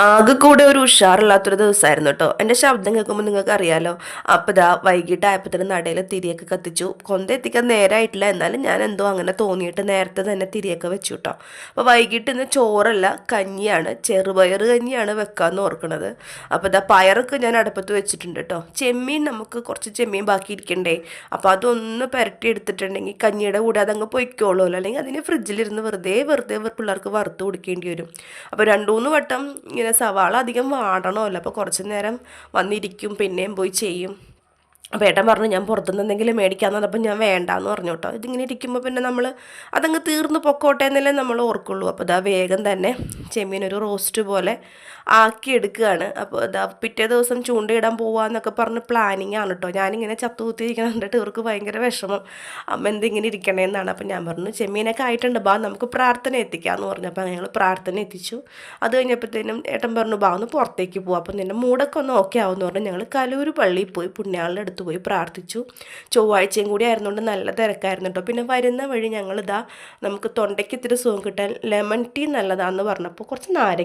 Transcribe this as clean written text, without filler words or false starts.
ആകെ കൂടെ ഒരു ഉഷാറില്ലാത്തൊരു ദിവസമായിരുന്നു കേട്ടോ. എൻ്റെ ശബ്ദം കേൾക്കുമ്പോൾ നിങ്ങൾക്ക് അറിയാലോ. അപ്പോൾ ഇതാ വൈകിട്ടായപ്പോൾ തന്നെ നടയിൽ തിരിയൊക്കെ കത്തിച്ചു. കൊന്ത എത്തിക്കാൻ നേരമായിട്ടില്ല, എന്നാലും ഞാൻ എന്തോ അങ്ങനെ തോന്നിയിട്ട് നേരത്തെ തന്നെ തിരിയൊക്കെ വെച്ചു കേട്ടോ. അപ്പോൾ വൈകിട്ട് ഇന്ന് ചോറല്ല, കഞ്ഞിയാണ്, ചെറുപയർ കഞ്ഞിയാണ് വെക്കാമെന്ന് ഓർക്കണത്. അപ്പോൾ ഇതാ പയറൊക്കെ ഞാൻ അടുപ്പത്ത് വെച്ചിട്ടുണ്ട് കേട്ടോ. ചെമ്മീൻ നമുക്ക് കുറച്ച് ചെമ്മീൻ ബാക്കി ഇരിക്കണ്ടേ, അപ്പോൾ അതൊന്ന് പുരട്ടി എടുത്തിട്ടുണ്ടെങ്കിൽ കഞ്ഞിയുടെ കൂടെ അതങ്ങ് പൊയ്ക്കോളുമല്ലോ. അല്ലെങ്കിൽ അതിന് ഫ്രിഡ്ജിലിരുന്ന് വെറുതെ പിള്ളേർക്ക് വറുത്ത് കൊടുക്കേണ്ടി വരും. അപ്പോൾ 2-3 വട്ടം ഇങ്ങനെ സവാള അധികം വാടണമല്ലോ, അപ്പോൾ കുറച്ച് നേരം വന്നിരിക്കും, പിന്നെയും പോയി ചെയ്യും. അപ്പോൾ ഏട്ടൻ പറഞ്ഞു ഞാൻ പുറത്തുനിന്ന് എന്തെങ്കിലും മേടിക്കാമെന്ന് പറഞ്ഞപ്പോൾ ഞാൻ വേണ്ടാന്ന് പറഞ്ഞു കേട്ടോ. ഇതിങ്ങനെ ഇരിക്കുമ്പോൾ പിന്നെ നമ്മൾ അതങ്ങ് തീർന്ന് പൊക്കോട്ടെ എന്നല്ലേ നമ്മൾ ഓർക്കുള്ളൂ. അപ്പോൾ ഇതാ വേഗം തന്നെ ചെമ്മീൻ ഒരു റോസ്റ്റ് പോലെ ആക്കി എടുക്കുകയാണ്. അപ്പോൾ ഇതാ പിറ്റേ ദിവസം ചൂണ്ടയിടാൻ പോവാന്നൊക്കെ പറഞ്ഞ് പ്ലാനിങ് ആണ് കേട്ടോ. ഞാനിങ്ങനെ ചത്തുകുത്തിയിരിക്കണം കണ്ടിട്ട് ഇവർക്ക് ഭയങ്കര വിഷമം, അമ്മ എന്തിങ്ങനെ ഇരിക്കണേന്നാണ്. അപ്പോൾ ഞാൻ പറഞ്ഞു ചെമ്മീനൊക്കെ ആയിട്ടുണ്ട്, ബാ നമുക്ക് പ്രാർത്ഥന എത്തിക്കാമെന്ന് പറഞ്ഞു. അപ്പോൾ ഞങ്ങൾ പ്രാർത്ഥന എത്തിച്ചു. അത് കഴിഞ്ഞപ്പോഴത്തേനും ഏട്ടൻ പറഞ്ഞു ബാ ഒന്ന് പുറത്തേക്ക് പോവാം, അപ്പോൾ നിൻ്റെ മൂടൊക്കെ ഒന്ന് ഓക്കെ ആവുമെന്ന് പറഞ്ഞു. ഞങ്ങൾ കലൂർ പള്ളിയിൽ പോയി പുണ്യാളുടെ അടുത്ത് പോയി പ്രാർത്ഥിച്ചു. ചൊവ്വാഴ്ചയും കൂടി ആയിരുന്നുകൊണ്ട് നല്ല തിരക്കായിരുന്നു കേട്ടോ. പിന്നെ വരുന്ന വഴി ഞങ്ങളിതാ നമുക്ക് തൊണ്ടയ്ക്ക് ഇത്തിരി സുഖം കിട്ടാൻ ലെമൺ ടീ നല്ലതാണെന്ന് പറഞ്ഞപ്പോൾ കുറച്ച് നാരങ്ങ